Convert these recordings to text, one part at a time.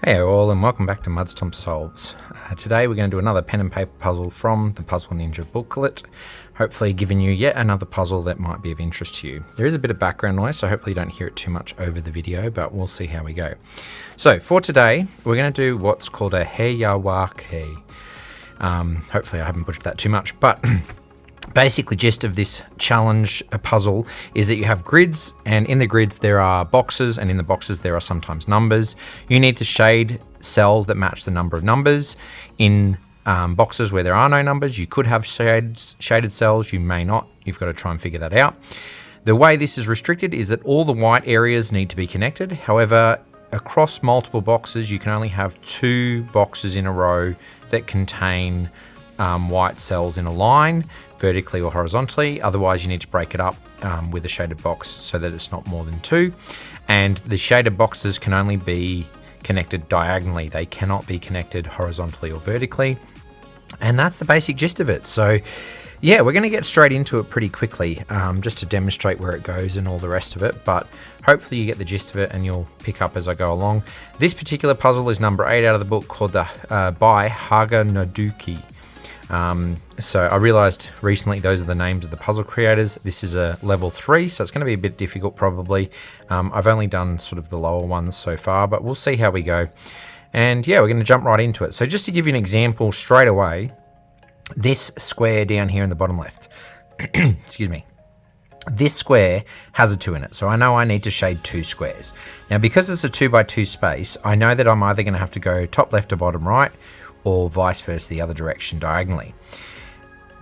Hey all, and welcome back to Mudstomp Solves. Today we're going to do another pen and paper puzzle from the Puzzle Ninja booklet, hopefully giving you yet another puzzle that might be of interest to you. There is a bit of background noise, so hopefully you don't hear it too much over the video, but we'll see how we go. So for today, we're going to do what's called a Heyawake. Hopefully I haven't butchered that too much, but basically gist of this challenge puzzle is that you have grids, and in the grids there are boxes, and in the boxes there are sometimes numbers. You need to shade cells that match the number of numbers. In boxes where there are no numbers, you could have shaded cells, you may not. You've got to try and figure that out. The way this is restricted is that all the white areas need to be connected. However, across multiple boxes you can only have 2 boxes in a row that contain white cells in a line, vertically or horizontally. Otherwise you need to break it up with a shaded box so that it's not more than 2. And the shaded boxes can only be connected diagonally. They cannot be connected horizontally or vertically. And that's the basic gist of it. So yeah, we're going to get straight into it pretty quickly, just to demonstrate where it goes and all the rest of it. But hopefully you get the gist of it and you'll pick up as I go along. This particular puzzle is number 8 out of the book, called the by Haga Noduki. So I realized recently those are the names of the puzzle creators. This is a level 3, so it's going to be a bit difficult probably. I've only done sort of the lower ones so far, but we'll see how we go. And yeah, we're going to jump right into it. So just to give you an example straight away, this square down here in the bottom left, excuse me, this square has a 2 in it. So I know I need to shade 2 squares. Now because it's a 2 by 2 space, I know that I'm either going to have to go top left to bottom right, or vice versa the other direction diagonally.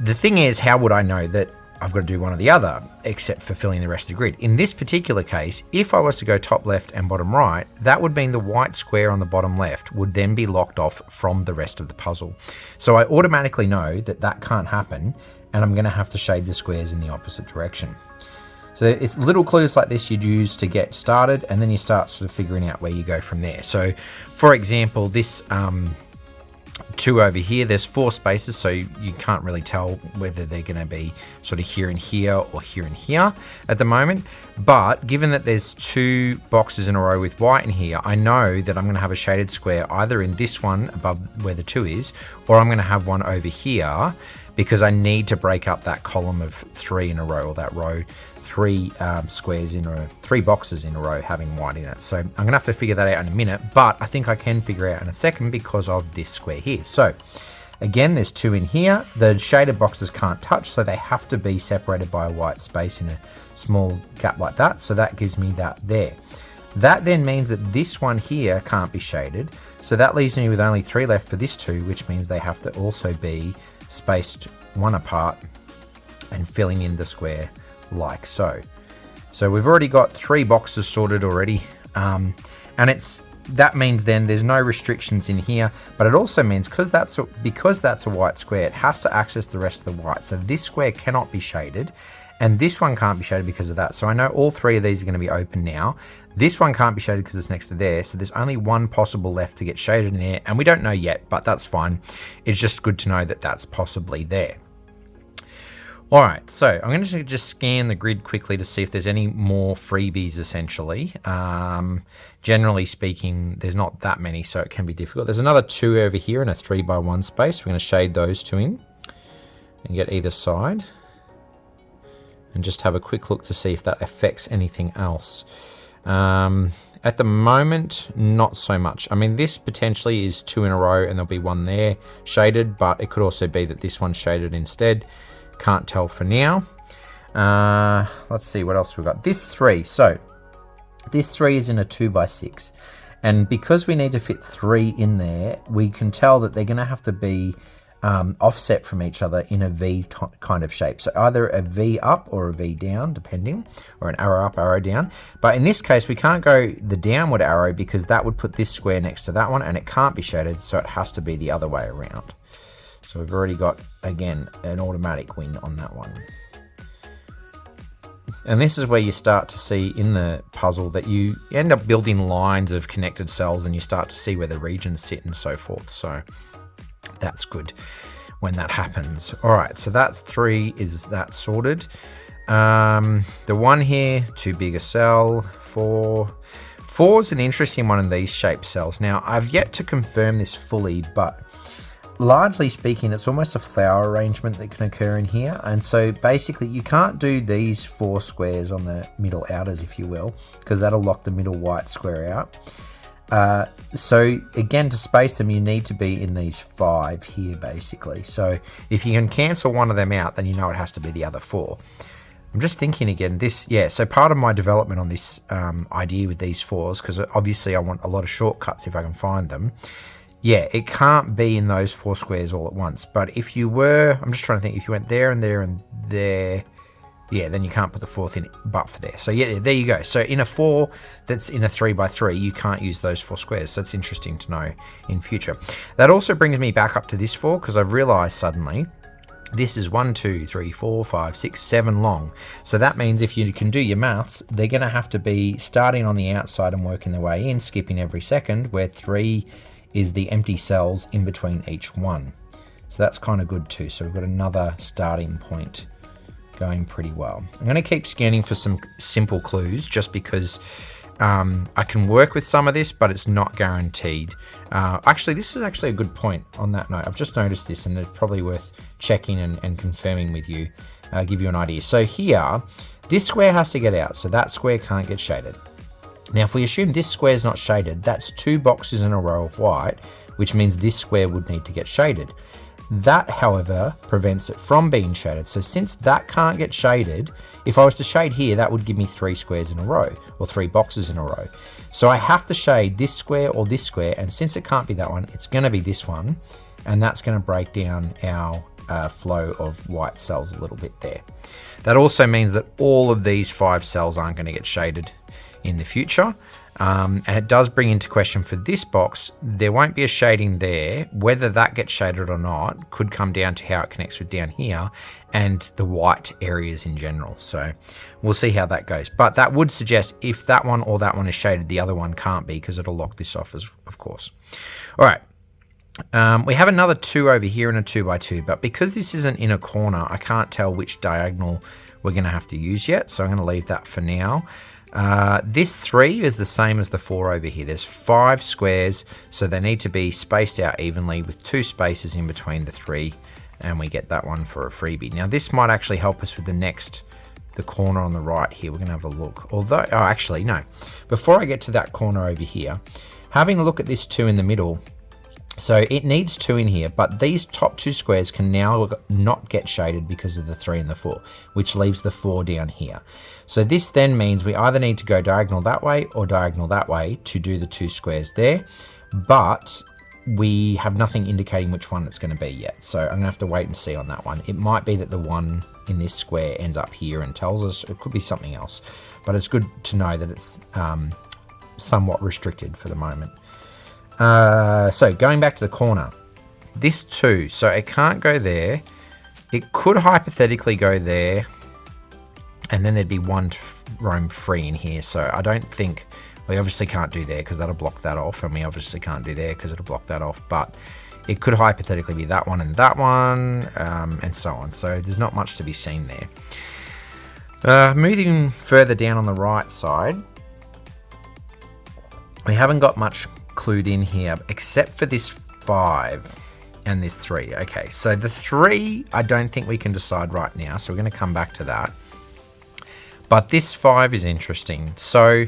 The thing is, how would I know that I've got to do one or the other, except for filling the rest of the grid? In this particular case, if I was to go top left and bottom right, that would mean the white square on the bottom left would then be locked off from the rest of the puzzle. So I automatically know that that can't happen, and I'm going to have to shade the squares in the opposite direction. So it's little clues like this you'd use to get started, and then you start sort of figuring out where you go from there. So for example, this 2 over here, there's 4 spaces, so you can't really tell whether they're going to be sort of here and here or here and here at the moment. But given that there's 2 boxes in a row with white in here, I know that I'm going to have a shaded square either in this one above where the 2 is, or I'm going to have one over here, because I need to break up that column of 3 in a row, or that row, 3 squares in a 3 boxes in a row having white in it. So I'm gonna have to figure that out in a minute, but I think I can figure it out in a second because of this square here. So again, there's 2 in here. The shaded boxes can't touch, so they have to be separated by a white space in a small gap like that. So that gives me that there. That then means that this one here can't be shaded. So that leaves me with only 3 left for this 2, which means they have to also be spaced 1 apart and filling in the square like so. So we've already got 3 boxes sorted already, and that means then there's no restrictions in here, but it also means because that's a white square, it has to access the rest of the white. So this square cannot be shaded, and this one can't be shaded because of that. So I know all 3 of these are going to be open now. This one can't be shaded because it's next to there, so there's only 1 possible left to get shaded in there, and we don't know yet, but that's fine. It's just good to know that that's possibly there. Alright, so I'm going to just scan the grid quickly to see if there's any more freebies essentially. Generally speaking, there's not that many, so it can be difficult. There's another 2 over here in a 3 by 1 space. We're going to shade those 2 in and get either side. And just have a quick look to see if that affects anything else. At the moment, not so much. I mean, this potentially is 2 in a row and there'll be 1 there shaded, but it could also be that this one's shaded instead. Can't tell for now. Let's see what else we've got. This 3. So this 3 is in a 2 by 6. And because we need to fit 3 in there, we can tell that they're going to have to be offset from each other in a V kind of shape. So either a V up or a V down, depending, or an arrow up, arrow down. But in this case, we can't go the downward arrow because that would put this square next to that one, and it can't be shaded, so it has to be the other way around. So we've already got, again, an automatic win on that one. And this is where you start to see in the puzzle that you end up building lines of connected cells, and you start to see where the regions sit and so forth. So that's good when that happens. All right, so that's 3 is that sorted. The 1 here, too big a cell. 4, 4 is an interesting one in these shaped cells. Now, I've yet to confirm this fully, but largely speaking, it's almost a flower arrangement that can occur in here. And so basically you can't do these 4 squares on the middle outers, if you will, because that'll lock the middle white square out. So again, to space them, you need to be in these 5 here, basically. So if you can cancel one of them out, then you know it has to be the other 4. I'm just thinking again, so part of my development on this idea with these 4s, because obviously I want a lot of shortcuts if I can find them. Yeah, it can't be in those 4 squares all at once. But if you were, I'm just trying to think, if you went there and there and there, yeah, then you can't put the 4th in but for there. So yeah, there you go. So in a 4 that's in a 3x3, you can't use those 4 squares. So that's interesting to know in future. That also brings me back up to this 4, because I've realized suddenly this is 1, 2, 3, 4, 5, 6, 7 long. So that means if you can do your maths, they're going to have to be starting on the outside and working their way in, skipping every second, where 3 is the empty cells in between each one. So that's kind of good too. So we've got another starting point going pretty well. I'm going to keep scanning for some simple clues just because I can work with some of this, but it's not guaranteed. Actually, this is actually a good point on that note. I've just noticed this and it's probably worth checking and confirming with you, give you an idea. So here, this square has to get out. So that square can't get shaded. Now, if we assume this square is not shaded, that's 2 boxes in a row of white, which means this square would need to get shaded. That, however, prevents it from being shaded. So since that can't get shaded, if I was to shade here, that would give me 3 squares in a row, or 3 boxes in a row. So I have to shade this square or this square, and since it can't be that one, it's going to be this one, and that's going to break down our flow of white cells a little bit there. That also means that all of these 5 cells aren't going to get shaded in the future. And it does bring into question for this box, there won't be a shading there. Whether that gets shaded or not could come down to how it connects with down here and the white areas in general. So we'll see how that goes. But that would suggest if that one or that one is shaded, the other one can't be, because it'll lock this off, of course. All right. We have another 2 over here and a 2x2, but because this isn't in a corner, I can't tell which diagonal we're going to have to use yet. So I'm going to leave that for now. This 3 is the same as the 4 over here. There's 5 squares, so they need to be spaced out evenly with 2 spaces in between the 3, and we get that one for a freebie. Now this might actually help us with the corner on the right here. We're going to have a look. Although, oh, actually, no. Before I get to that corner over here, having a look at this 2 in the middle, so it needs 2 in here, but these top 2 squares can now not get shaded because of the 3 and the 4, which leaves the 4 down here. So this then means we either need to go diagonal that way or diagonal that way to do the 2 squares there, but we have nothing indicating which one it's going to be yet. So I'm going to have to wait and see on that one. It might be that the one in this square ends up here and tells us. It could be something else, but it's good to know that it's somewhat restricted for the moment. So going back to the corner, this 2, so it can't go there. It could hypothetically go there, and then there'd be 1 roam free in here. So I don't think, we obviously can't do there because that'll block that off, and we obviously can't do there because it'll block that off, but it could hypothetically be that one and that one, and so on. So there's not much to be seen there. Moving further down on the right side, we haven't got much clued in here except for this 5 and this 3. Okay, so the 3 I don't think we can decide right now, so we're going to come back to that. But this 5 is interesting. So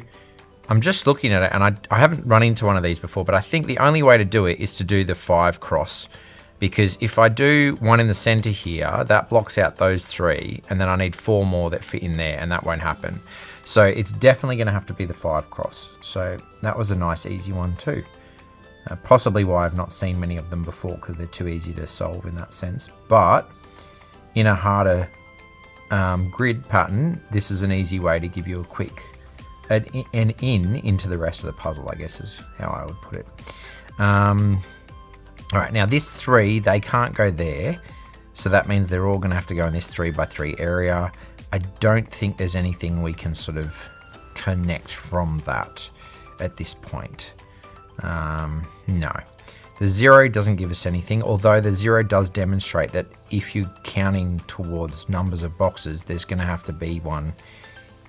I'm just looking at it, and I haven't run into one of these before, but I think the only way to do it is to do the 5 cross, because if I do one in the center here, that blocks out those 3, and then I need 4 more that fit in there, and that won't happen. So it's definitely going to have to be the 5 cross. So that was a nice easy one too. Possibly why I've not seen many of them before, because they're too easy to solve in that sense. But in a harder grid pattern, this is an easy way to give you a quick an in into the rest of the puzzle, I guess is how I would put it. All right, now this 3, they can't go there. So that means they're all going to have to go in this 3x3 area. I don't think there's anything we can sort of connect from that at this point. No. The 0 doesn't give us anything, although the 0 does demonstrate that if you're counting towards numbers of boxes, there's going to have to be one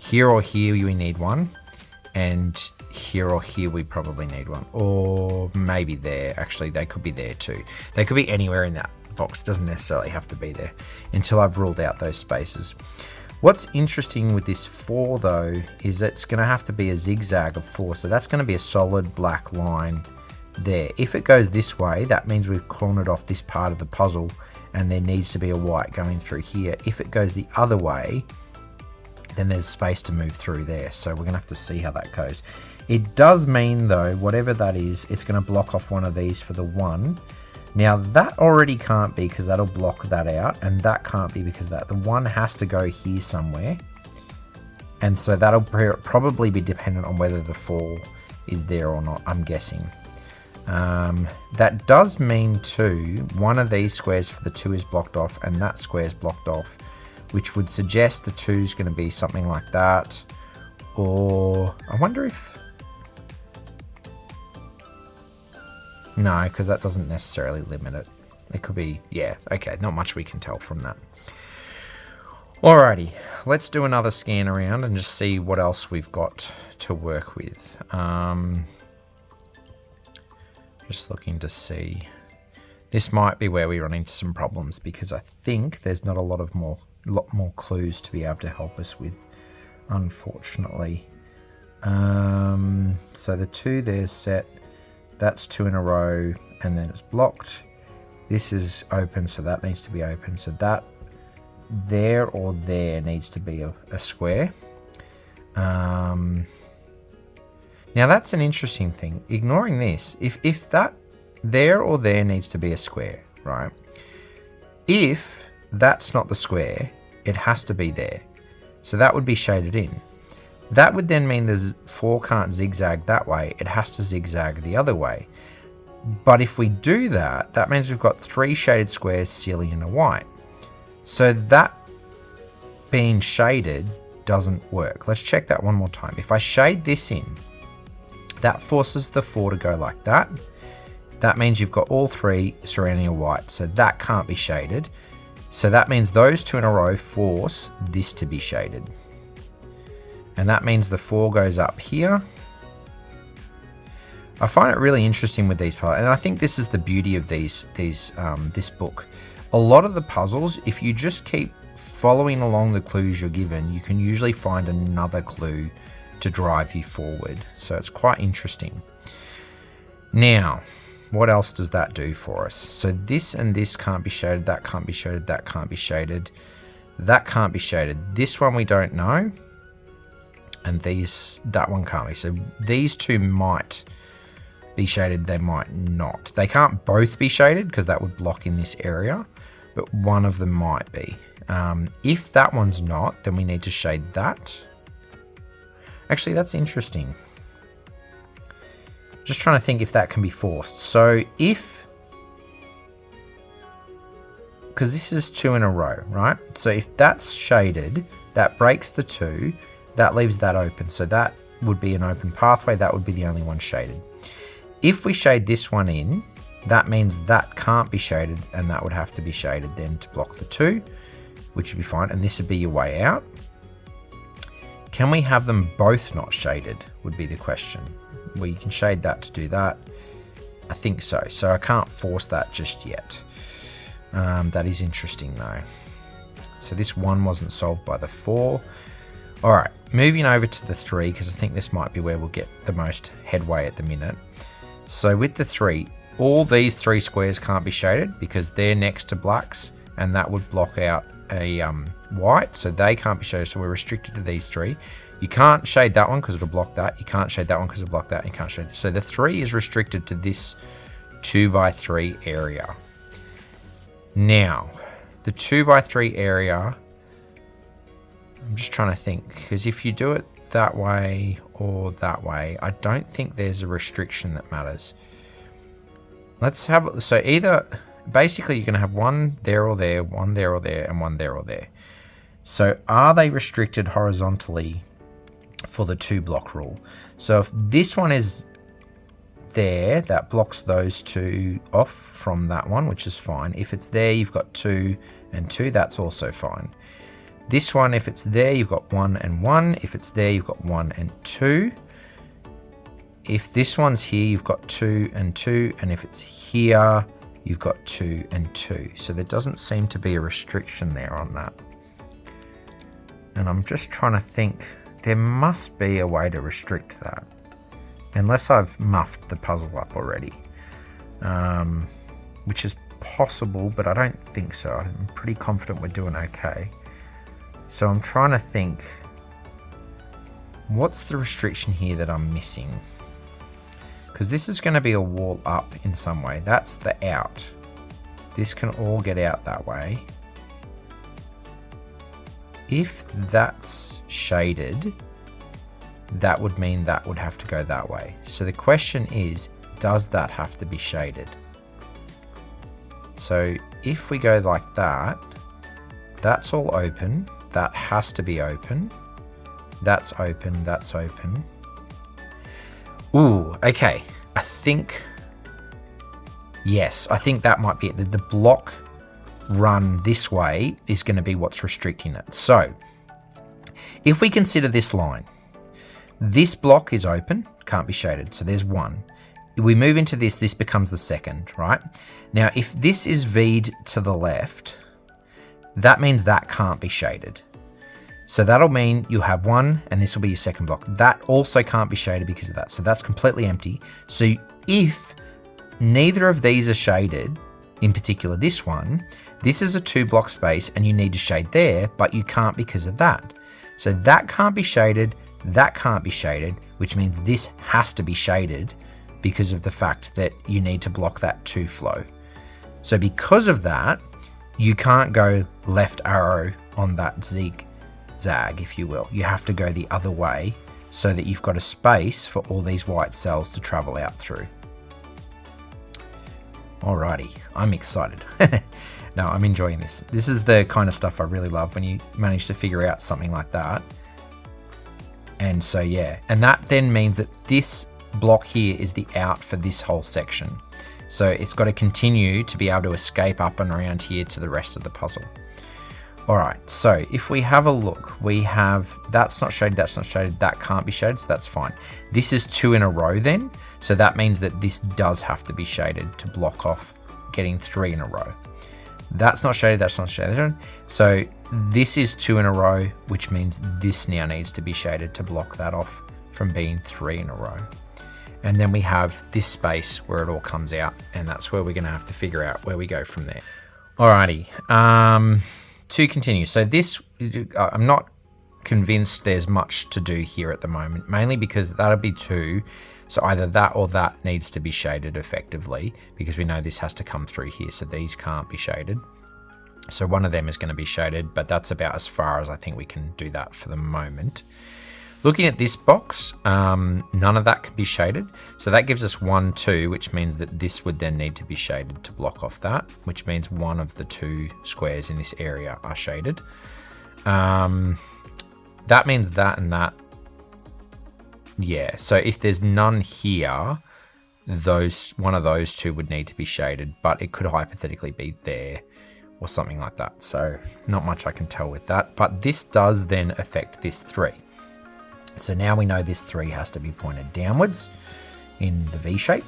here or here. We need 1, and here or here we probably need one, or maybe there. Actually, they could be there too. They could be anywhere in that box. It doesn't necessarily have to be there until I've ruled out those spaces. What's interesting with this 4 though is it's going to have to be a zigzag of 4, so that's going to be a solid black line there. If it goes this way, that means we've cornered off this part of the puzzle and there needs to be a white going through here. If it goes the other way, then there's space to move through there, so we're going to have to see how that goes. It does mean though, whatever that is, it's going to block off one of these for the 1. Now that already can't be because that'll block that out, and that can't be because the 1 has to go here somewhere, and so that'll probably be dependent on whether the 4 is there or not, I'm guessing. That does mean too, one of these squares for the 2 is blocked off and that square is blocked off, which would suggest the 2 is going to be something like that, or I wonder if... No, because that doesn't necessarily limit it. It could be, yeah, okay, not much we can tell from that. Alrighty, let's do another scan around and just see what else we've got to work with. Just looking to see. This might be where we run into some problems because I think there's not a lot more clues to be able to help us with, unfortunately. So the 2 there's set. That's 2 in a row, and then it's blocked. This is open, so that needs to be open. So that there or there needs to be a square. Now that's an interesting thing. Ignoring this, if that there or there needs to be a square, right? If that's not the square, it has to be there. So that would be shaded in. That would then mean there's 4 can't zigzag that way, it has to zigzag the other way. But if we do that, that means we've got 3 shaded squares, ceiling and a white. So that being shaded doesn't work. Let's check that one more time. If I shade this in, that forces the 4 to go like that. That means you've got all 3 surrounding a white, so that can't be shaded. So that means those 2 in a row force this to be shaded. And that means the 4 goes up here. I find it really interesting with these puzzles, and I think this is the beauty of this book. A lot of the puzzles, if you just keep following along the clues you're given, you can usually find another clue to drive you forward. So it's quite interesting. Now, what else does that do for us? So this and this can't be shaded, that can't be shaded, that can't be shaded, that can't be shaded. This one we don't know. And that one can't be. So these 2 might be shaded, they might not. They can't both be shaded because that would block in this area, but one of them might be. If that one's not, then we need to shade that. Actually, that's interesting. Just trying to think if that can be forced. So because this is 2 in a row, right? So if that's shaded, that breaks the 2. That leaves that open, so that would be an open pathway. That would be the only one shaded. If we shade this one in, that means that can't be shaded, and that would have to be shaded then to block the 2, which would be fine, and this would be your way out. Can we have them both not shaded would be the question. Well, you can shade that to do that. I think so. So I can't force that just yet. That is interesting though. So this 1 wasn't solved by the 4. All right, moving over to the 3, because I think this might be where we'll get the most headway at the minute. So with the 3, all these 3 squares can't be shaded because they're next to blacks, and that would block out a white, so they can't be shaded, so we're restricted to these 3. You can't shade that one because it'll block that. You can't shade that one because it'll block that. You can't shade. So the 3 is restricted to this 2x3 area. Now, the 2x3 area, I'm just trying to think, because if you do it that way or that way, I don't think there's a restriction that matters. Let's have, so either, basically you're going to have 1 there or there, 1 there or there, and 1 there or there. So are they restricted horizontally for the 2 block rule? So if this one is there, that blocks those 2 off from that one, which is fine. If it's there, you've got 2 and 2, that's also fine. This one, if it's there, you've got 1 and 1. If it's there, you've got 1 and 2. if this one's here, you've got 2 and 2, and if it's here, you've got 2 and 2. So there doesn't seem to be a restriction there on that. And I'm just trying to think, there must be a way to restrict that. Unless I've muffed the puzzle up already. Which is possible, but I don't think so. I'm pretty confident we're doing okay. So I'm trying to think, what's the restriction here that I'm missing? Because this is going to be a wall up in some way. That's the out. This can all get out that way. If that's shaded, that would mean that would have to go that way. So the question is, does that have to be shaded? So if we go like that, that's all open. That has to be open. That's open, that's open. Ooh, okay. I think, yes, I think that might be it. The block run this way is going to be what's restricting it. So if we consider this line, this block is open, can't be shaded. So there's one. If we move into this, this becomes the second, right? Now, if this is V'd to the left, that means that can't be shaded. So that'll mean you have one, and this will be your second block. That also can't be shaded because of that. So that's completely empty. So if neither of these are shaded, in particular this one, this is a 2-block space and you need to shade there, but you can't because of that. So that can't be shaded, that can't be shaded, which means this has to be shaded because of the fact that you need to block that 2 flow. So because of that, you can't go left arrow on that zigzag, if you will. You have to go the other way so that you've got a space for all these white cells to travel out through. Alrighty, I'm excited. No, I'm enjoying this. This is the kind of stuff I really love when you manage to figure out something like that. And so, yeah, and that then means that this block here is the out for this whole section. So it's got to continue to be able to escape up and around here to the rest of the puzzle. All right, so if we have a look, we have that's not shaded, that's not shaded, that can't be shaded, so that's fine. This is 2 in a row then, so that means that this does have to be shaded to block off getting 3 in a row. That's not shaded, that's not shaded. So this is 2 in a row, which means this now needs to be shaded to block that off from being 3 in a row. And then we have this space where it all comes out, and that's where we're going to have to figure out where we go from there. Alrighty, to continue. So this, I'm not convinced there's much to do here at the moment, mainly because that'll be 2. So either that or that needs to be shaded effectively, because we know this has to come through here, so these can't be shaded. So one of them is going to be shaded, but that's about as far as I think we can do that for the moment. Looking at this box, none of that can be shaded. So that gives us 1, 2, which means that this would then need to be shaded to block off that, which means one of the 2 squares in this area are shaded. That means that and that. Yeah, so if there's none here, one of those 2 would need to be shaded, but it could hypothetically be there or something like that. So not much I can tell with that, but this does then affect this 3. So now we know this 3 has to be pointed downwards in the V shape,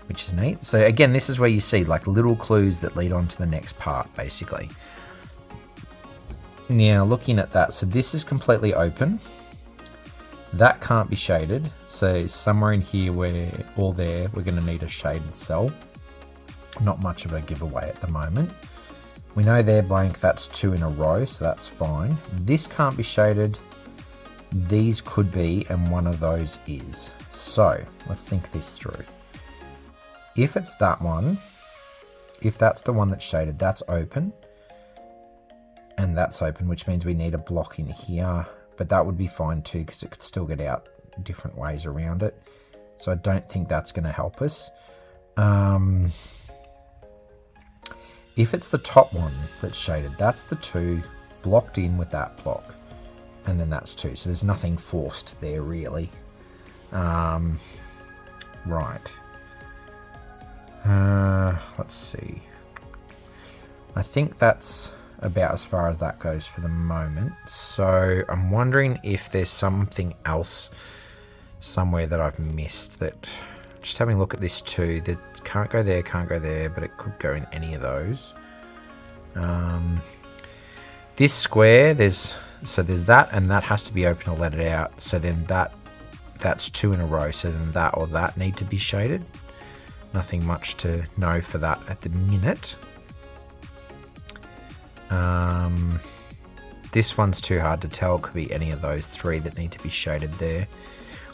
which is neat. So again, this is where you see like little clues that lead on to the next part, basically. Now looking at that, so this is completely open. That can't be shaded. So somewhere in here where all there, we're going to need a shaded cell. Not much of a giveaway at the moment. We know they're blank, that's 2 in a row, so that's fine. This can't be shaded. These could be, and one of those is. So let's think this through. If it's that one, if that's the one that's shaded, that's open. And that's open, which means we need a block in here, but that would be fine too, because it could still get out different ways around it. So I don't think that's going to help us. If it's the top one that's shaded, that's the 2 blocked in with that block. And then that's 2. So there's nothing forced there really. Right. Let's see. I think that's about as far as that goes for the moment. So I'm wondering if there's something else somewhere that I've missed. That just having a look at this too. That can't go there, but it could go in any of those. This square, there's that, and that has to be open to let it out. So then that's 2 in a row. So then that or that need to be shaded. Nothing much to know for that at the minute. This one's too hard to tell. It could be any of those 3 that need to be shaded there.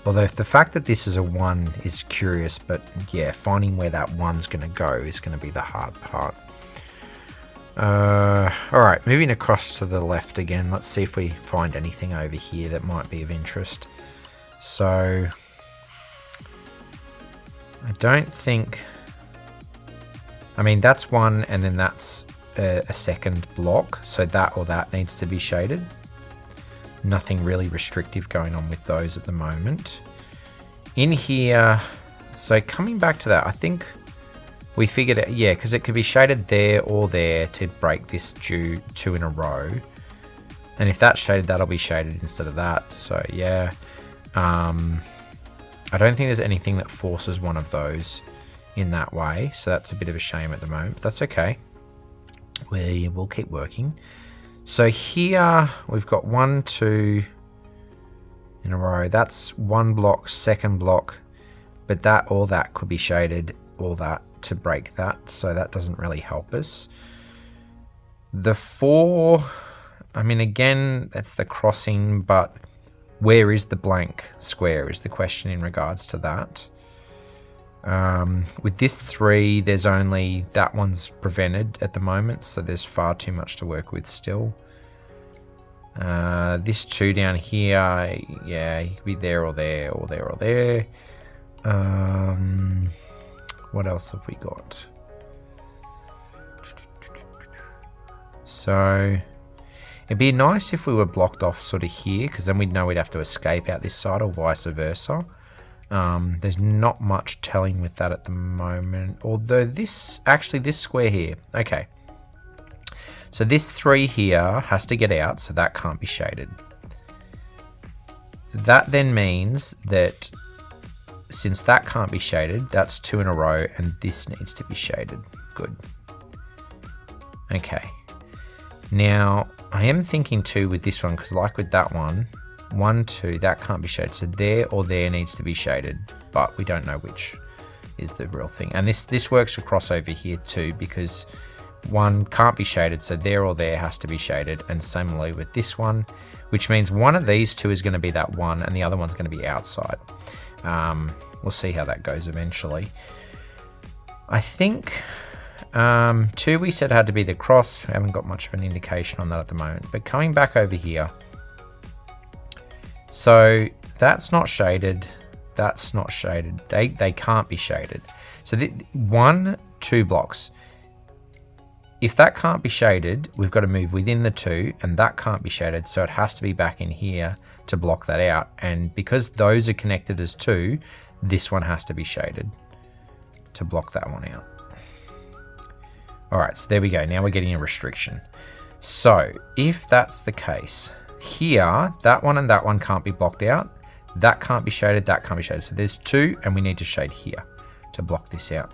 Although the fact that this is a 1 is curious, but yeah, finding where that 1's going to go is going to be the hard part. Alright, moving across to the left again. Let's see if we find anything over here that might be of interest. So, I don't think... I mean, that's 1, and then that's a second block. So that or that needs to be shaded. Nothing really restrictive going on with those at the moment. In here, so coming back to that, I think we figured out, yeah, because it could be shaded there or there to break this 2 in a row. And if that's shaded, that'll be shaded instead of that. So yeah, I don't think there's anything that forces one of those in that way. So that's a bit of a shame at the moment, but that's okay. We'll keep working. So here we've got 1, 2 in a row. That's 1 block, second block, but that or that could be shaded, or that to break that. So that doesn't really help us. The 4, I mean, again, that's the crossing, but where is the blank square is the question in regards to that. With this 3, there's only that one's prevented at the moment, so there's far too much to work with still. This 2 down here, yeah, he could be there or there or there or there. What else have we got? So it'd be nice if we were blocked off sort of here, because then we'd know we'd have to escape out this side or vice versa. There's not much telling with that at the moment. Although this square here, okay. So this 3 here has to get out, so that can't be shaded. That then means that since that can't be shaded, that's 2 in a row, and this needs to be shaded. Good. Okay. Now, I am thinking too with this one, because like with that one, 1, 2, that can't be shaded. So there or there needs to be shaded, but we don't know which is the real thing. And this works across over here too, because 1 can't be shaded, so there or there has to be shaded. And similarly with this one, which means one of these 2 is going to be that 1, and the other one's going to be outside. We'll see how that goes eventually. I think 2 we said had to be the cross. We haven't got much of an indication on that at the moment. But coming back over here, so that's not shaded. That's not shaded. They can't be shaded. So 1, 2 blocks. If that can't be shaded, we've got to move within the 2, and that can't be shaded, so it has to be back in here to block that out. And because those are connected as 2, this one has to be shaded to block that one out. All right, so there we go. Now we're getting a restriction. So if that's the case, here, that one and that one can't be blocked out. That can't be shaded, that can't be shaded. So there's 2, and we need to shade here to block this out.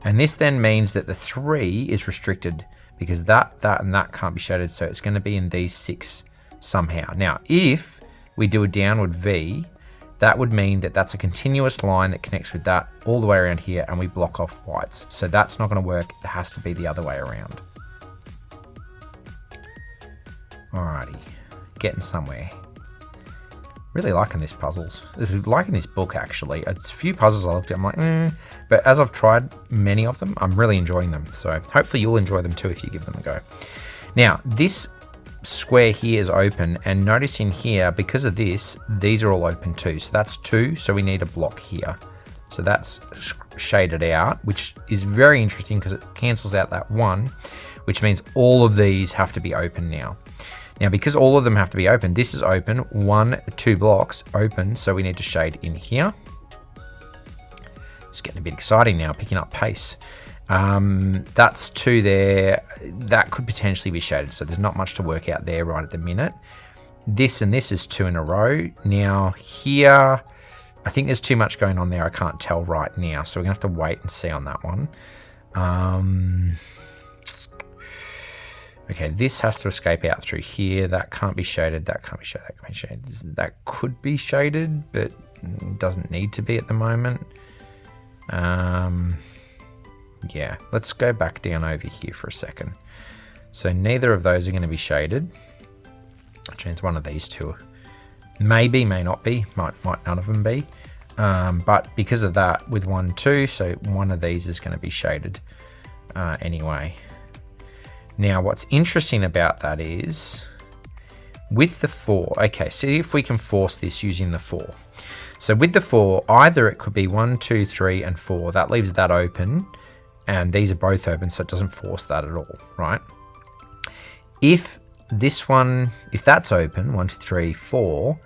And this then means that the 3 is restricted because that, and that can't be shaded. So it's going to be in these 6 somehow. Now, if we do a downward V, that would mean that that's a continuous line that connects with that all the way around here, and we block off whites. So that's not going to work. It has to be the other way around. Alrighty, getting somewhere. Really liking these puzzles. Liking this book, actually. A few puzzles I looked at, I'm like, But as I've tried many of them, I'm really enjoying them. So hopefully you'll enjoy them too if you give them a go. Now, this square here is open, and notice in here, because of this, these are all open too. So that's 2, so we need a block here. So that's shaded out, which is very interesting because it cancels out that 1, which means all of these have to be open now. Now, because all of them have to be open, this is open, 1, 2 blocks open, so we need to shade in here. It's getting a bit exciting now, picking up pace. That's 2 there. That could potentially be shaded, so there's not much to work out there right at the minute. This and this is 2 in a row. Now here, I think there's too much going on there. I can't tell right now. So we're going to have to wait and see on that one. Okay, this has to escape out through here. That can't be shaded. That can't be shaded. That can't be shaded. That could be shaded, but doesn't need to be at the moment. Yeah, let's go back down over here for a second. So neither of those are going to be shaded, which means one of these two maybe, may not be, might none of them be. But because of that, with 1, 2, so one of these is going to be shaded anyway. Now, what's interesting about that is with the 4, okay, see if we can force this using the 4. So with the 4, either it could be 1, 2, 3, and 4. That leaves that open, and these are both open, so it doesn't force that at all, right? If this one, if that's open, 1, 2, 3, 4,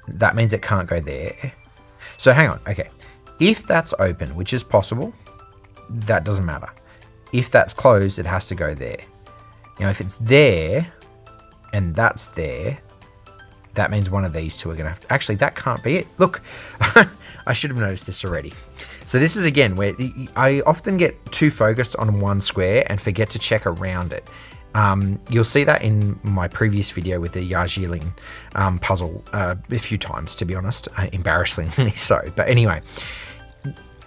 that means it can't go there. So hang on, okay. If that's open, which is possible, that doesn't matter. If that's closed, it has to go there. Now, if it's there and that's there, that means one of these two are going to have to... Actually, that can't be it. Look, I should have noticed this already. So this is, again, where I often get too focused on one square and forget to check around it. You'll see that in my previous video with the Darjeeling puzzle a few times, to be honest, embarrassingly so. But anyway,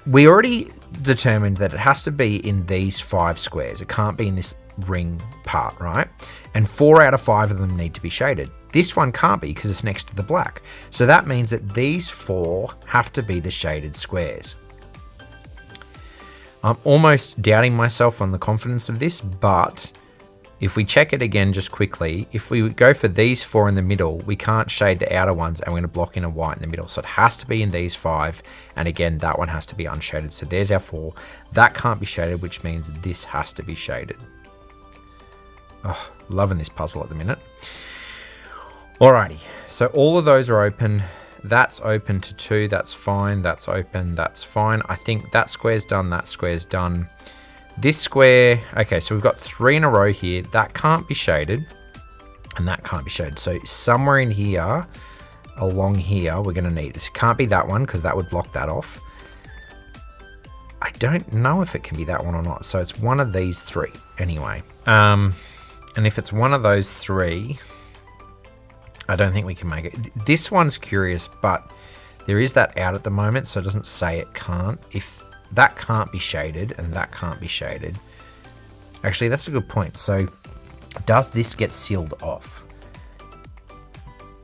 we already determined that it has to be in these 5 squares. It can't be in this ring part, right? And 4 out of 5 of them need to be shaded. This one can't be because it's next to the black. So that means that these 4 have to be the shaded squares. I'm almost doubting myself on the confidence of this, but if we check it again just quickly, if we go for these 4 in the middle, we can't shade the outer ones, and we're going to block in a white in the middle. So it has to be in these 5, and again, that one has to be unshaded. So there's our 4. That can't be shaded, which means this has to be shaded. Oh, loving this puzzle at the minute. Alrighty, so all of those are open. That's open to 2, that's fine. That's open, that's fine. I think that square's done, that square's done. This square, okay, so we've got 3 in a row here. That can't be shaded, and that can't be shaded. So somewhere in here, along here, we're going to need it. It can't be that one because that would block that off. I don't know if it can be that one or not. So it's one of these 3 anyway. And if it's one of those 3, I don't think we can make it. This one's curious, but there is that out at the moment, so it doesn't say it can't. If that can't be shaded and that can't be shaded. Actually, that's a good point. So does this get sealed off?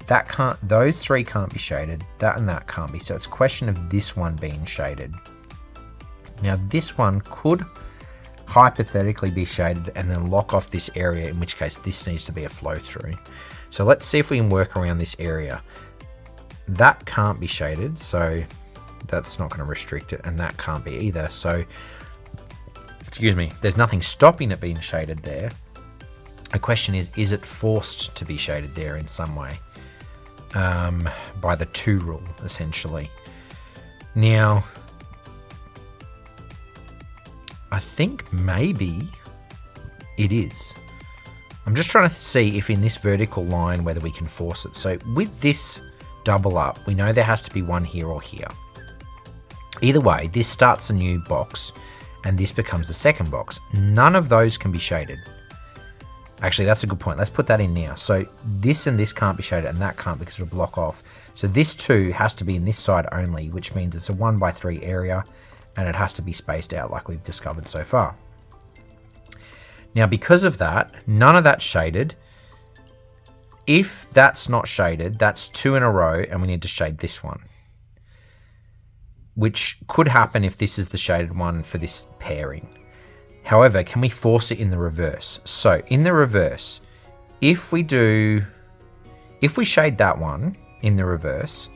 That can't, those 3 can't be shaded. That and that can't be. So it's a question of this one being shaded. Now this one could hypothetically be shaded and then lock off this area, in which case this needs to be a flow through. So let's see if we can work around this area. That can't be shaded, so that's not going to restrict it, and that can't be either. So, excuse me, there's nothing stopping it being shaded there. The question is it forced to be shaded there in some way? By the 2 rule, essentially. Now, I think maybe it is. I'm just trying to see if in this vertical line whether we can force it. So with this double up, we know there has to be one here or here. Either way, this starts a new box and this becomes the second box. None of those can be shaded. Actually, that's a good point. Let's put that in now. So this and this can't be shaded and that can't because it'll block off. So this 2 has to be in this side only, which means it's a 1x3 area and it has to be spaced out like we've discovered so far. Now, because of that, none of that's shaded. If that's not shaded, that's 2 in a row and we need to shade this one, which could happen if this is the shaded one for this pairing. However, can we force it in the reverse? So in the reverse, if we shade that one in the reverse,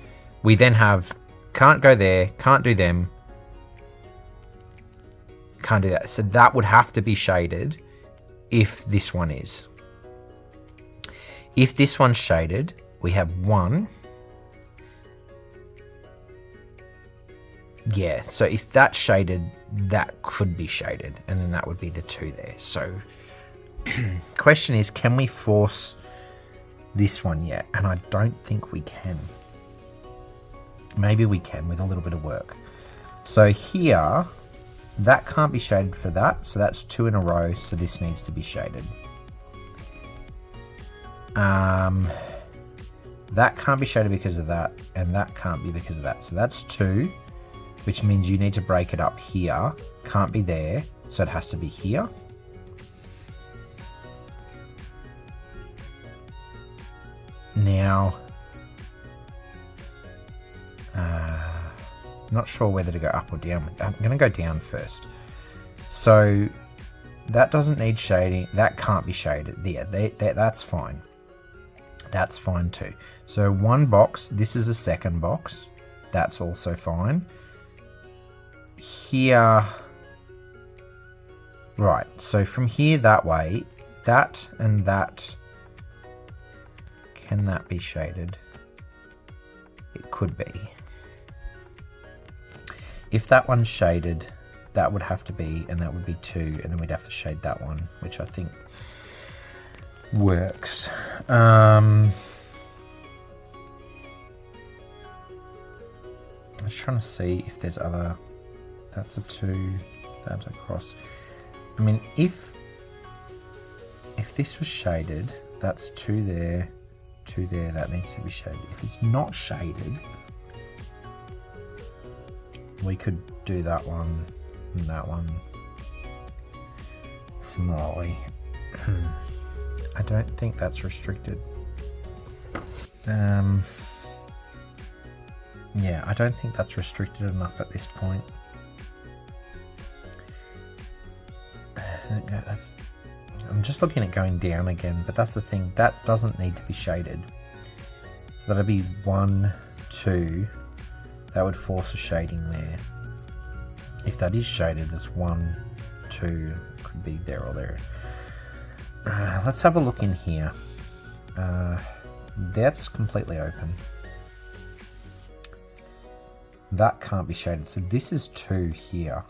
we then have can't go there, can't do them, can't do that. So that would have to be shaded if this one is. If this one's shaded, we have 1. Yeah, so if that's shaded, that could be shaded, and then that would be the 2 there. So, question is, can we force this one yet? And I don't think we can. Maybe we can with a little bit of work. So here, that can't be shaded for that. So that's 2 in a row. So this needs to be shaded. That can't be shaded because of that. And that can't be because of that. So that's 2, which means you need to break it up here. Can't be there. So it has to be here. Now, not sure whether to go up or down. I'm going to go down first. So that doesn't need shading. That can't be shaded. Yeah, that's fine. That's fine too. So one box. This is a second box. That's also fine. Here. Right. So from here that way, that and that. Can that be shaded? It could be. If that one's shaded, that would have to be, and that would be 2, and then we'd have to shade that one, which I think works. I'm just trying to see if there's other. That's a 2. That's across. I mean, if this was shaded, that's 2 there, 2 there. That needs to be shaded. If it's not shaded, we could do that one and that one similarly. I don't think that's restricted. Yeah, I don't think that's restricted enough at this point. I'm just looking at going down again, but that's the thing. That doesn't need to be shaded. So that'll be 1, 2. That would force a shading there. If that is shaded, there's 1, 2, could be there or there. Let's have a look in here. That's completely open. That can't be shaded. So this is 2 here.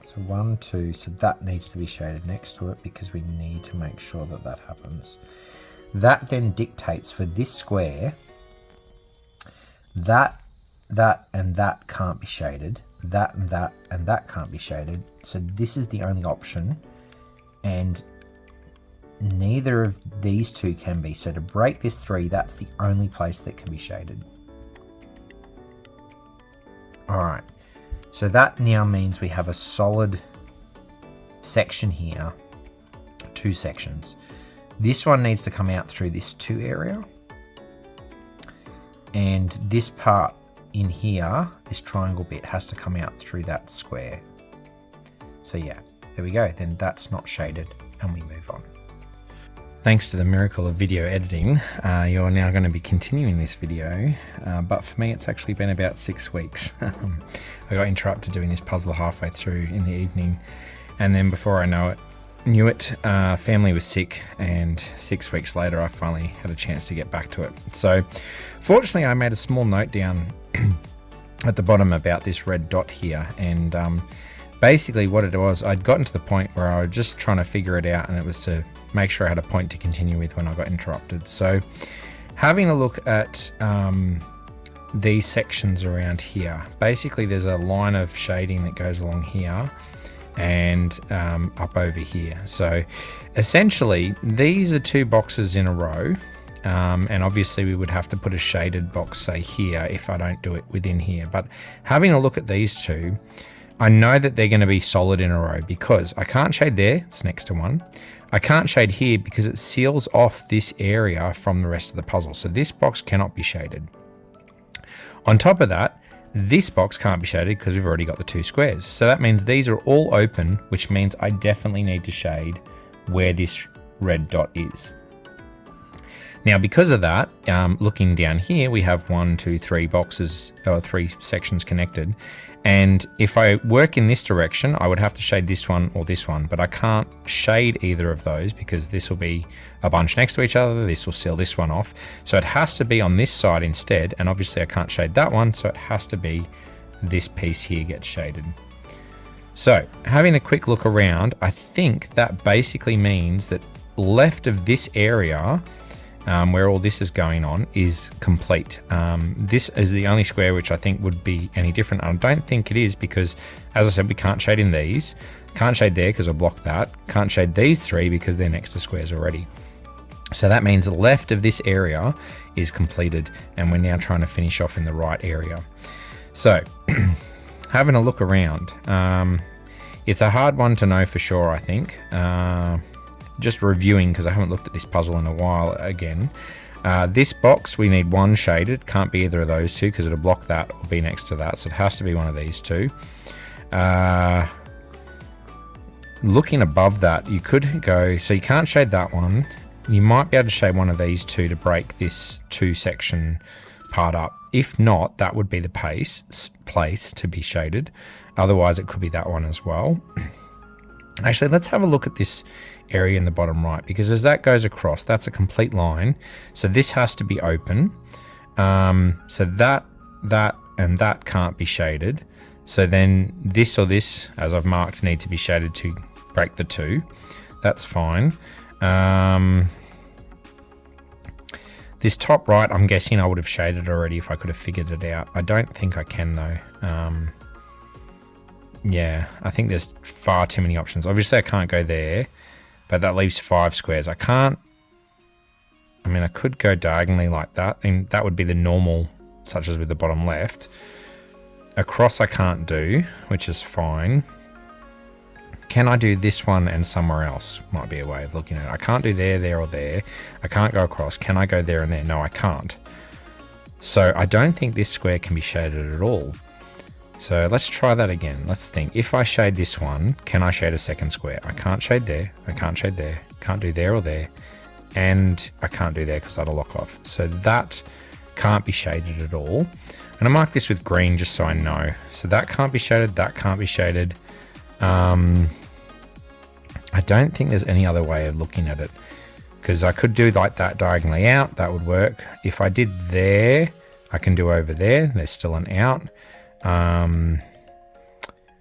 So 1, 2. So that needs to be shaded next to it because we need to make sure that that happens. That then dictates for this square. That, and that can't be shaded. That, and that can't be shaded. So this is the only option. And neither of these 2 can be. So to break this 3, that's the only place that can be shaded. Alright. So that now means we have a solid section here. 2 sections. This one needs to come out through this 2 area. And this part in here, this triangle bit, has to come out through that square. So yeah, there we go. Then that's not shaded and we move on. Thanks to the miracle of video editing, you're now going to be continuing this video. But for me, it's actually been about 6 weeks. I got interrupted doing this puzzle halfway through in the evening. And then before I knew it, family was sick, and 6 weeks later I finally had a chance to get back to it. So fortunately I made a small note down at the bottom about this red dot here, and basically what it was, I'd gotten to the point where I was just trying to figure it out, and it was to make sure I had a point to continue with when I got interrupted. So having a look at these sections around here, basically there's a line of shading that goes along here and up over here. So essentially these are 2 boxes in a row, and obviously we would have to put a shaded box, say here, if I don't do it within here. But having a look at these 2, I know that they're going to be solid in a row because I can't shade there, it's next to 1. I can't shade here because it seals off this area from the rest of the puzzle. So this box cannot be shaded. On top of that, this box can't be shaded because we've already got the 2 squares. So that means these are all open, which means I definitely need to shade where this red dot is. Now, because of that, looking down here, we have 1, 2, 3 boxes, or 3 sections connected. And if I work in this direction, I would have to shade this one or this one, but I can't shade either of those because this will be a bunch next to each other. This will seal this one off. So it has to be on this side instead. And obviously I can't shade that one. So it has to be this piece here gets shaded. So having a quick look around, I think that basically means that left of this area, where all this is going on is complete. This is the only square which I think would be any different. I don't think it is because, as I said, we can't shade in these. Can't shade there because I blocked that. Can't shade these three because they're next to squares already. So that means the left of this area is completed, and we're now trying to finish off in the right area. So having a look around, it's a hard one to know for sure, I think. Just reviewing, because I haven't looked at this puzzle in a while again. This box, we need one shaded. Can't be either of those two because it'll block that or be next to that. So it has to be one of these two. Looking above that, you could go, so you can't shade that one. You might be able to shade one of these two to break this two section part up. If not, that would be the place to be shaded. Otherwise, it could be that one as well. Actually, let's have a look at this area in the bottom right, because as that goes across, that's a complete line. So this has to be open. So that, and that can't be shaded. So then this or this, as I've marked, need to be shaded to break the two. That's fine. This top right, I'm guessing I would have shaded already if I could have figured it out. I don't think I can though. Yeah, I think there's far too many options. Obviously I can't go there, but that leaves 5 squares. I could go diagonally like that, and that would be the normal, such as with the bottom left. Across I can't do, which is fine. Can I do this one and somewhere else? Might be a way of looking at it. I can't do there, there, or there. I can't go across. Can I go there and there? No, I can't. So I don't think this square can be shaded at all. So let's try that again. Let's think. If I shade this one, can I shade a second square? I can't shade there. I can't shade there. Can't do there or there. And I can't do there because that'll lock off. So that can't be shaded at all. And I mark this with green just so I know. So that can't be shaded. That can't be shaded. I don't think there's any other way of looking at it, because I could do like that diagonally out. That would work. If I did there, I can do over there. There's still an out.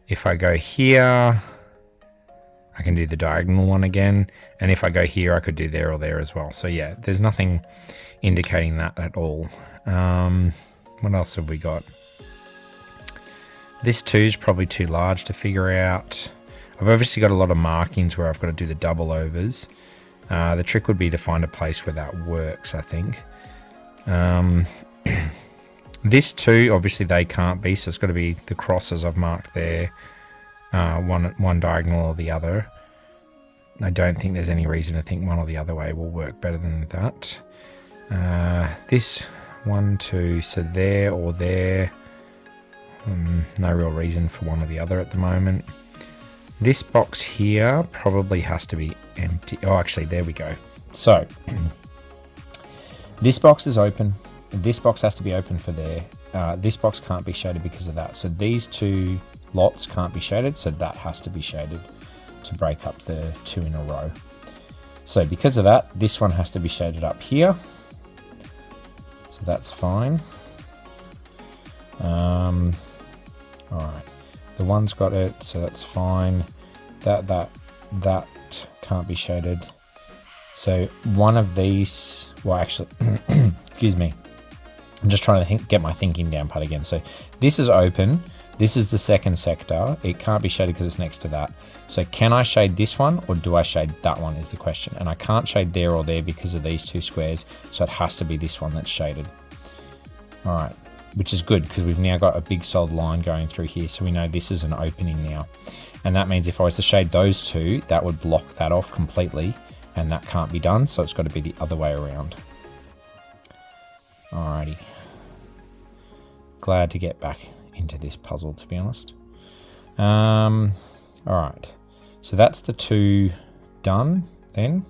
If I go here, I can do the diagonal one again. And if I go here, I could do there or there as well. So yeah, there's nothing indicating that at all. What else have we got? This 2 is probably too large to figure out. I've obviously got a lot of markings where I've got to do the double overs. The trick would be to find a place where that works, I think. This 2, obviously they can't be, so it's got to be the crosses I've marked there. One diagonal or the other. I don't think there's any reason to think one or the other way will work better than that. This 1, 2, so there or there. No real reason for one or the other at the moment. This box here probably has to be empty. Oh, actually, there we go. So this box is open. This box has to be open for there. This box can't be shaded because of that. So these 2 lots can't be shaded. So that has to be shaded to break up the 2 in a row. So because of that, this one has to be shaded up here. So that's fine. All right. The one's got it, so that's fine. That can't be shaded. So one of these, well actually, excuse me. I'm just trying to get my thinking down part again. So this is open. This is the second sector. It can't be shaded because it's next to that. So can I shade this one or do I shade that one is the question. And I can't shade there or there because of these 2 squares. So it has to be this one that's shaded. All right. Which is good because we've now got a big solid line going through here. So we know this is an opening now. And that means if I was to shade those 2, that would block that off completely. And that can't be done. So it's got to be the other way around. Alrighty. Glad to get back into this puzzle, to be honest. Alright. So that's the 2 done then.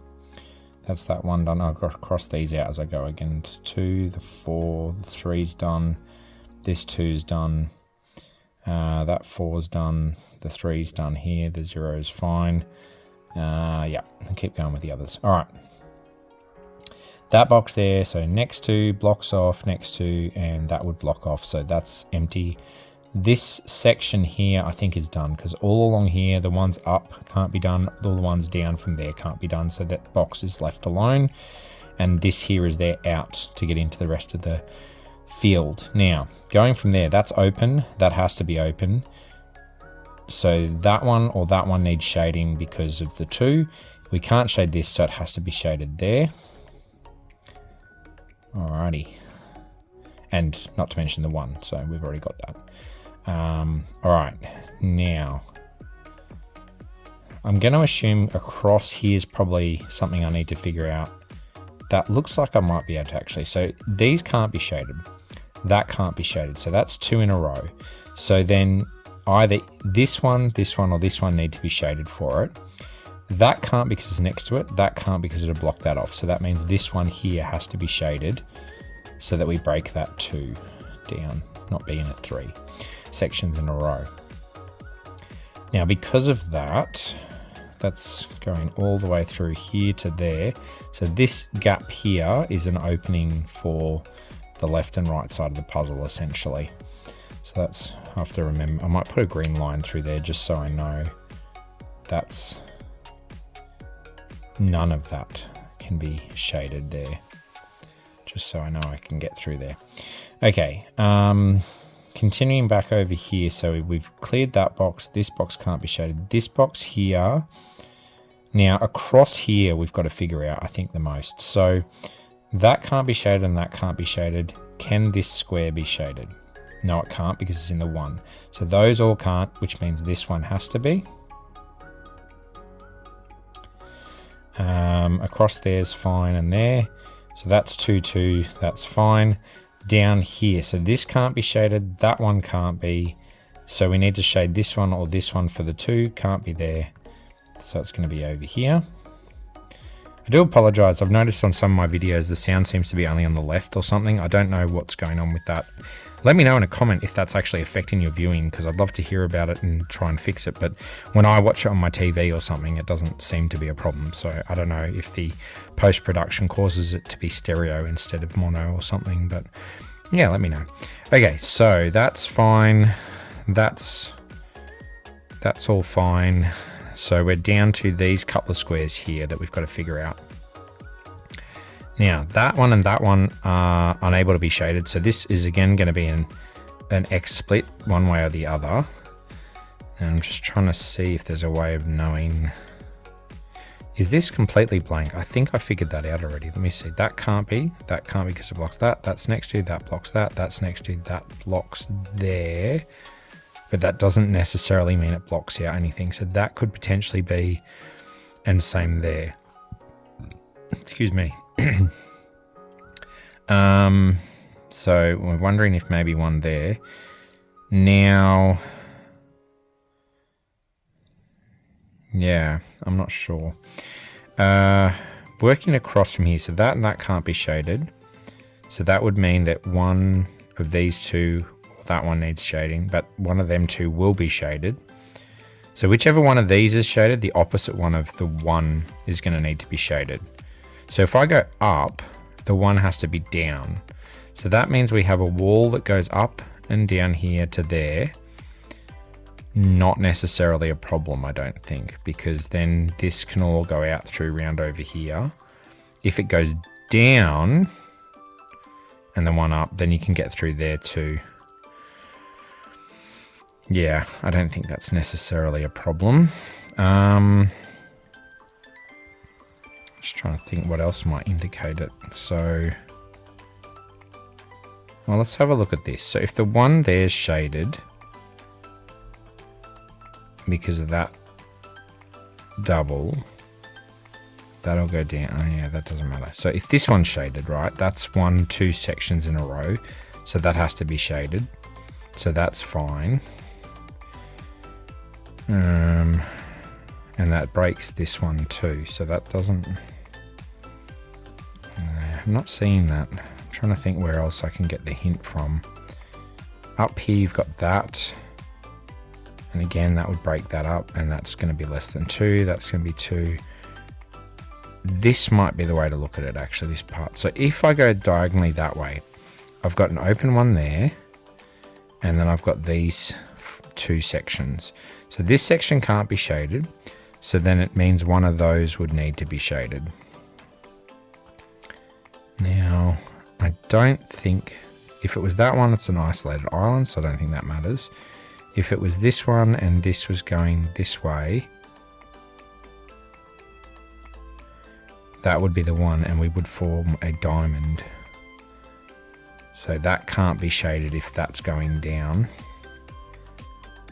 That's that one done. I'll cross these out as I go again. 2, the 4, the 3's done. This 2's done. That 4's done. The 3's done here. The 0's fine. Yeah, I'll keep going with the others. All right. That box there, so next to, blocks off, next to, and that would block off. So that's empty. This section here, I think is done because all along here, the ones up can't be done. All the ones down from there can't be done. So that box is left alone. and this here is their out to get into the rest of the field. Now, going from there, that's open, that has to be open. So that one or that one needs shading because of the 2. We can't shade this, so it has to be shaded there. Alrighty. And not to mention the 1, so we've already got that. Alright, now I'm going to assume across here is probably something I need to figure out. That looks like I might be able to actually. So these can't be shaded. That can't be shaded. So that's 2 in a row. So then either this one, or this one need to be shaded for it. That can't because it's next to it. That can't because it'll block that off. So that means this one here has to be shaded so that we break that 2 down, not being a 3 sections in a row. Now, because of that, that's going all the way through here to there. So this gap here is an opening for the left and right side of the puzzle, essentially. So that's, I have to remember, I might put a green line through there just so I know that's, none of that can be shaded there. Just so I know I can get through there. Okay, continuing back over here, so we've cleared that box. This box can't be shaded. This box here. Now across here, we've got to figure out, I think, the most. So that can't be shaded and that can't be shaded. Can this square be shaded? No, it can't because it's in the 1. So those all can't, which means this one has to be. Across there's fine and there. So that's 2, 2, that's fine. Down here, so this can't be shaded, that one can't be. So we need to shade this one or this one for the 2, can't be there. So it's going to be over here. I do apologize. I've noticed on some of my videos the sound seems to be only on the left or something. I don't know what's going on with that. Let me know in a comment if that's actually affecting your viewing, because I'd love to hear about it and try and fix it. But when I watch it on my TV or something, it doesn't seem to be a problem. So I don't know if the post-production causes it to be stereo instead of mono or something. But yeah, let me know. Okay, so that's fine. That's all fine. So we're down to these couple of squares here that we've got to figure out. Now, that one and that one are unable to be shaded. So this is again going to be an X split one way or the other. And I'm just trying to see if there's a way of knowing. Is this completely blank? I think I figured that out already. Let me see. That can't be because it blocks that. That's next to, that blocks that. That's next to, that blocks there. But that doesn't necessarily mean it blocks out anything. So that could potentially be, and same there. Excuse me. So we're wondering if maybe one there. Now, yeah, I'm not sure. Working across from here, so that and that can't be shaded. So that would mean that one of these two, that one needs shading, but one of them two will be shaded. So whichever one of these is shaded, the opposite one of the 1 is going to need to be shaded. So if I go up, the 1 has to be down. So that means we have a wall that goes up and down here to there. Not necessarily a problem, I don't think, because then this can all go out through round over here. If it goes down and the one up, then you can get through there too. Yeah, I don't think that's necessarily a problem. Just trying to think what else might indicate it. So, well, let's have a look at this. So if the 1 there's shaded because of that double, that'll go down. Oh, yeah, that doesn't matter. So if this one's shaded, right, that's 1, 2 sections in a row. So that has to be shaded. So that's fine. And that breaks this one too. So that doesn't... I'm not seeing that. I'm trying to think where else I can get the hint from. Up here you've got that. And again, that would break that up. And that's going to be less than 2. That's going to be 2. This might be the way to look at it, actually, this part. So if I go diagonally that way, I've got an open one there. And then I've got these 2 sections. So this section can't be shaded. So then it means one of those would need to be shaded. Now, I don't think, if it was that one, it's an isolated island, so I don't think that matters. If it was this one and this was going this way, that would be the one, and we would form a diamond. So that can't be shaded if that's going down.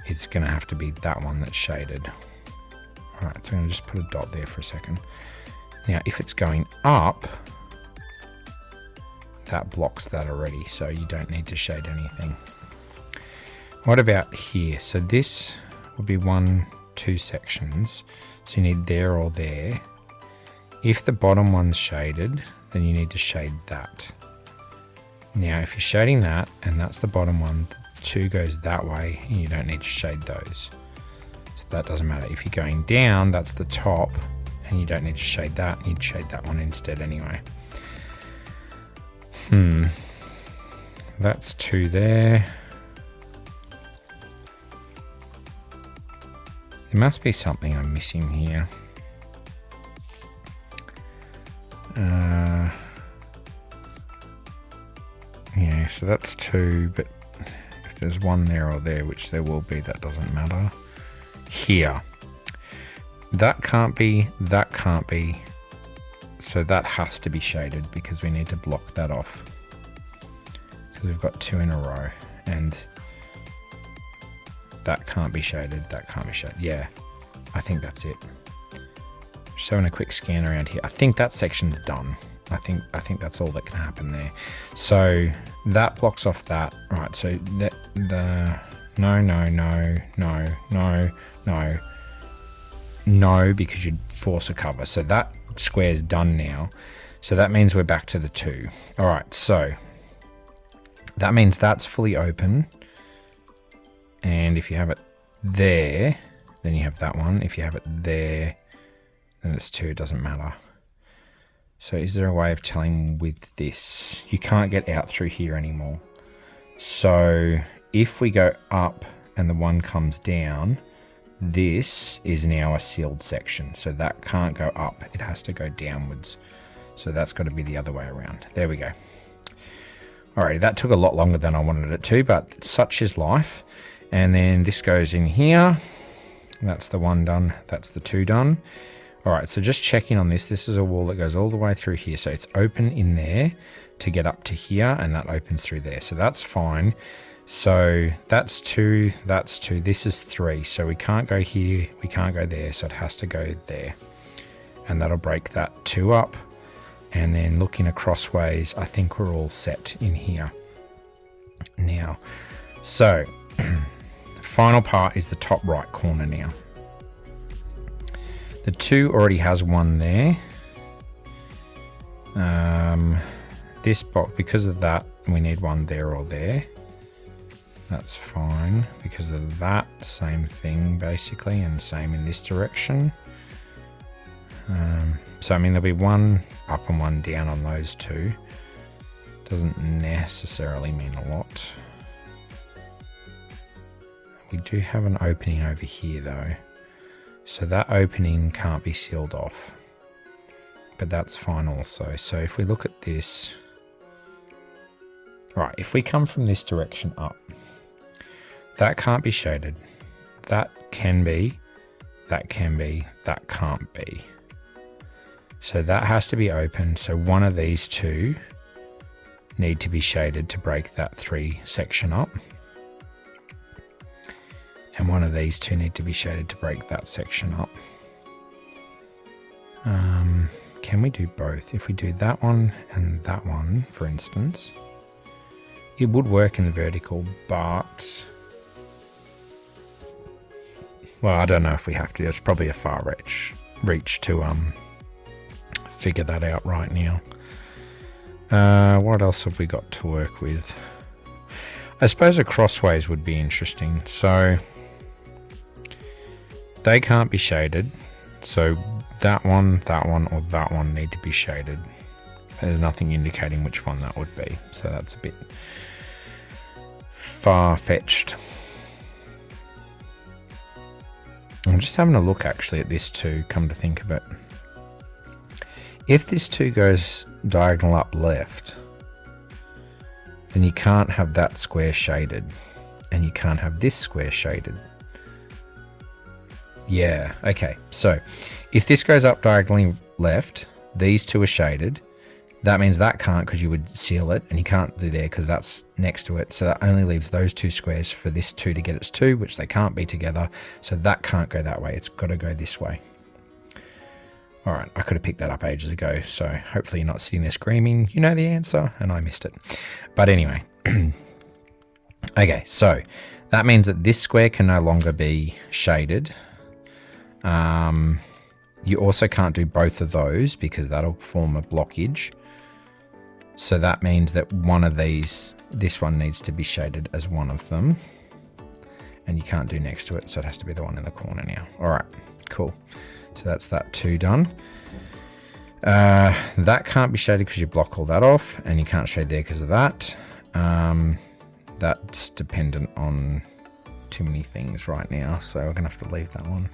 It's going to have to be that one that's shaded. All right, so I'm going to just put a dot there for a second. Now, if it's going up, that blocks that already, so you don't need to shade anything. What about here? So this would be 1, 2 sections. So you need there or there. If the bottom one's shaded, then you need to shade that. Now, if you're shading that, and that's the bottom one, the 2 goes that way, and you don't need to shade those. So that doesn't matter. If you're going down, that's the top, and you don't need to shade that. You'd shade that one instead anyway. That's 2 there. There must be something I'm missing here. Yeah, so that's 2, but if there's 1 there or there, which there will be, that doesn't matter. Here. That can't be, that can't be. So that has to be shaded because we need to block that off. Because we've got 2 in a row. And that can't be shaded, that can't be shaded. Yeah, I think that's it. Just having a quick scan around here. I think that section's done. I think that's all that can happen there. So that blocks off that. Right, so no, because you'd force a cover. So that square's done now. So that means we're back to the 2. All right, so that means that's fully open. And if you have it there, then you have that one. If you have it there, then it's 2, it doesn't matter. So is there a way of telling with this? You can't get out through here anymore. So if we go up and the 1 comes down, this is now a sealed section. So that can't go up, it has to go downwards. So that's got to be the other way around. There we go. Alright, that took a lot longer than I wanted it to, but such is life. And then this goes in here. That's the 1 done, that's the 2 done. All right, so just checking on this. This is a wall that goes all the way through here. So it's open in there to get up to here, and that opens through there. So that's fine. So that's 2, that's 2. This is 3. So we can't go here, we can't go there. So it has to go there. And that'll break that 2 up. And then looking across ways, I think we're all set in here. Now, so the final part is the top right corner now. The 2 already has 1 there. This box, because of that, we need 1 there or there. That's fine. Because of that, same thing basically, and same in this direction. So I mean, there'll be 1 up and 1 down on those 2. Doesn't necessarily mean a lot. We do have an opening over here though. So that opening can't be sealed off, but that's fine also. So if we look at this, right, if we come from this direction up, that can't be shaded. That can be, that can be, that can't be. So that has to be open. So one of these 2 need to be shaded to break that 3 section up. And one of these 2 need to be shaded to break that section up. Can we do both? If we do that one and that one, for instance, it would work in the vertical, but well, I don't know if we have to. It's probably a far reach to figure that out right now. What else have we got to work with? I suppose a crossways would be interesting. So they can't be shaded, so that one, or that one need to be shaded. There's nothing indicating which one that would be, so that's a bit far-fetched. I'm just having a look actually at this too, come to think of it. If this 2 goes diagonal up left, then you can't have that square shaded, and you can't have this square shaded. Yeah, okay. So if this goes up diagonally left, these 2 are shaded. That means that can't, because you would seal it, and you can't do there because that's next to it. So that only leaves those 2 squares for this 2 to get its 2, which they can't be together. So that can't go that way. It's got to go this way. All right, I could have picked that up ages ago. So hopefully you're not sitting there screaming, you know the answer, and I missed it. But anyway, okay, so that means that this square can no longer be shaded. You also can't do both of those because that'll form a blockage. So that means that one of these, this one needs to be shaded as one of them. And you can't do next to it, so it has to be the one in the corner now. All right, cool. So that's that 2 done. That can't be shaded because you block all that off, and you can't shade there because of that. That's dependent on too many things right now, so we're gonna have to leave that one.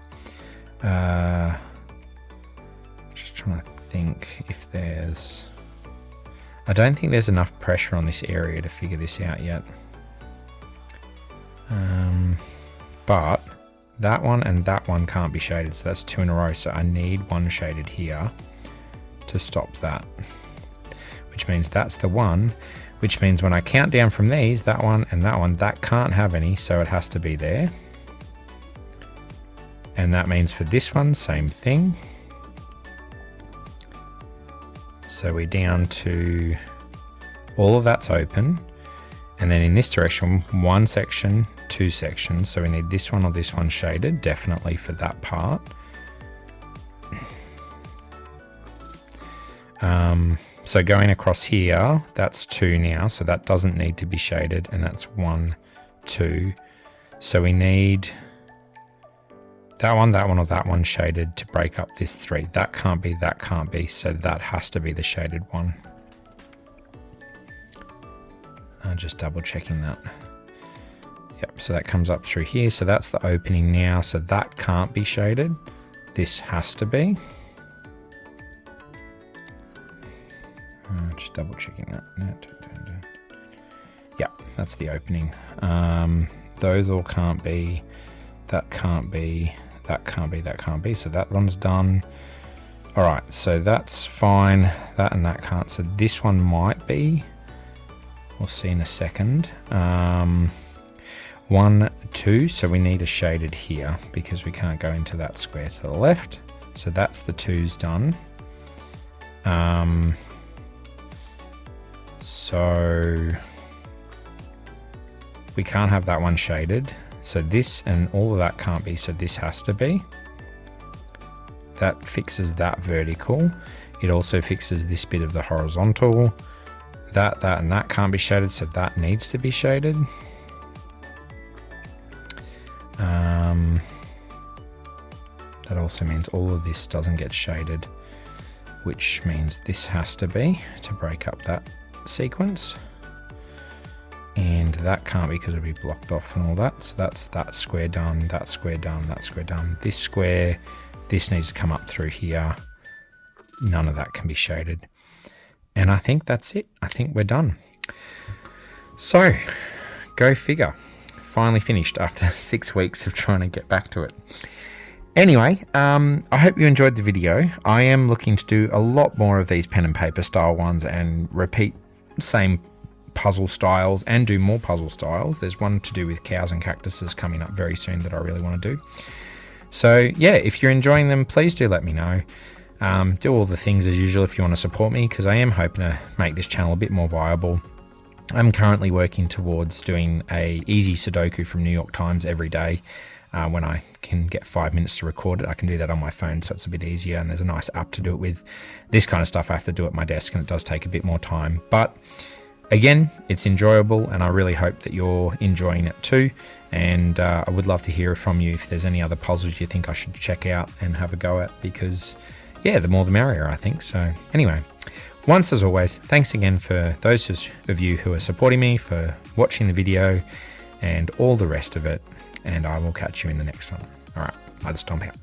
Just trying to think if there's... I don't think there's enough pressure on this area to figure this out yet. But that one and that one can't be shaded, so that's 2 in a row. So I need one shaded here to stop that, which means that's the one, which means when I count down from these, that one and that one, that can't have any, so it has to be there. And that means for this one, same thing. So we're down to all of that's open. And then in this direction, 1 section, 2 sections. So we need this one or this one shaded, definitely for that part. So going across here, that's 2 now. So that doesn't need to be shaded. And that's 1, 2. So we need that one, or that one shaded to break up this 3. That can't be, that can't be. So that has to be the shaded one. I'm just double checking that. Yep, so that comes up through here. So that's the opening now. So that can't be shaded. This has to be. Just double checking that. Yep, that's the opening. Those all can't be. That can't be. That can't be. That can't be. So that one's done. All right, so that's fine. That and that can't. So this one might be. We'll see in a second. 1, 2. So we need a shaded here because we can't go into that square to the left. So that's the 2's done. So we can't have that one shaded. So this and all of that can't be. So this has to be. That fixes that vertical. It also fixes this bit of the horizontal. That and that can't be shaded, so that needs to be shaded. That also means all of this doesn't get shaded, which means this has to be to break up that sequence. And that can't be because it'll be blocked off and all that. So that's that square done, that square done, that square done. This square, this needs to come up through here. None of that can be shaded. And I think that's it. I think we're done. So, go figure. Finally finished after 6 weeks of trying to get back to it. Anyway, I hope you enjoyed the video. I am looking to do a lot more of these pen and paper style ones and repeat same puzzle styles and do more puzzle styles. There's one to do with cows and cactuses coming up very soon that I really want to do. So yeah, if you're enjoying them, please do let me know. Do all the things as usual if you want to support me, because I am hoping to make this channel a bit more viable. I'm currently working towards doing a easy Sudoku from New York Times every day. When I can get 5 minutes to record it, I can do that on my phone, so it's a bit easier, and there's a nice app to do it with. This kind of stuff I have to do at my desk, and it does take a bit more time. But again, it's enjoyable, and I really hope that you're enjoying it too. And I would love to hear from you if there's any other puzzles you think I should check out and have a go at, because yeah, the more the merrier, I think. So anyway, once as always, thanks again for those of you who are supporting me, for watching the video and all the rest of it. And I will catch you in the next one. All right, bye, the Stomp out.